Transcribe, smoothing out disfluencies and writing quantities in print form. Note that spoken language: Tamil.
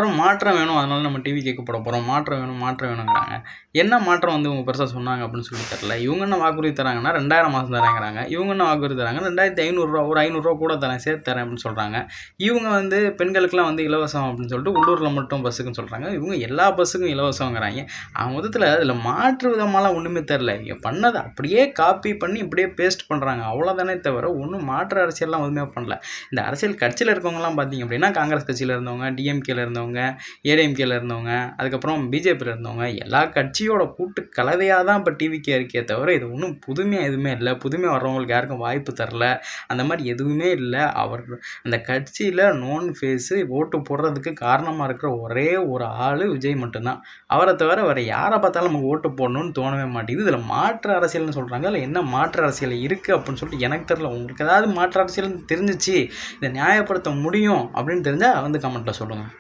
அப்புறம் மாற்றம் வேணும். அதனால நம்ம டிவி கேட்க போட போறோம். மாற்றம் வேணும், மாற்றம் வேணுங்கிறாங்க. என்ன மாற்றம் வந்து இவங்க பெருசா சொன்னாங்க அப்படின்னு சொல்லி தெரியல. இவங்க என்ன வாக்குறுதி தராங்கன்னா, 2000 மாசம் தரேங்கிறாங்க. இவங்க என்ன வாக்குறுதி தராங்க, ரூ. 2500 ஒரு ரூ. 500 கூட தரேன், சேர்த்து தரேன் அப்படின்னு சொல்றாங்க. இவங்க வந்து பெண்களுக்கெல்லாம் வந்து இலவசம் அப்படின்னு சொல்லிட்டு உள்ளூர்ல மட்டும் பஸ்ஸுக்குன்னு சொல்றாங்க. இவங்க எல்லா பஸ்ஸுக்கும் இலவசங்கிறாய்ங்க. மொத்தத்துல இதுல மாற்று விதமாலாம் ஒண்ணுமே தெரியல. இவங்க பண்ணத அப்படியே காப்பி பண்ணி இப்படியே பேஸ்ட் பண்றாங்க. அவ்வளோதானே தவிர ஒண்ணும் மாற்று அரசியல்லாம் எதுவுமே பண்ணல. இந்த அரசியல் கட்சியில இருக்கவங்கலாம் பார்த்தீங்க அப்படின்னா, காங்கிரஸ் கட்சியில இருந்தவங்க, டிஎம்கேல இருந்தவங்க, ஏடிஎம்கேல இருந்தவங்க, அதுக்கப்புறம் பிஜேபியில் இருந்தவங்க, எல்லா கட்சியோட கூட்டு கலவையாக தான் இப்போ டிவிக்கே இருக்கே தவிர இது ஒன்றும் புதுமையாக எதுவுமே இல்லை. புதுமையாக வர்றவங்களுக்கு யாருக்கும் வாய்ப்பு தரல. அந்த மாதிரி எதுவுமே இல்லை. அந்த கட்சியில் நோன் ஃபேஸு ஓட்டு போடுறதுக்கு காரணமாக இருக்கிற ஒரே ஒரு ஆள் விஜய் மட்டும்தான். அவரை தவிர வேறு யாரை பார்த்தாலும் நமக்கு ஓட்டு போடணும்னு தோணவே மாட்டேங்குது. இதில் மாற்று அரசியல்னு சொல்கிறாங்க. அதில் என்ன மாற்று அரசியல் இருக்குது அப்படின்னு சொல்லிட்டு எனக்கு தெரியல. உங்களுக்கு ஏதாவது மாற்று அரசியல் தெரிஞ்சிச்சு, இதை நியாயப்படுத்த முடியும் அப்படின்னு தெரிஞ்சால் வந்து கமெண்ட்டில் சொல்லுங்கள்.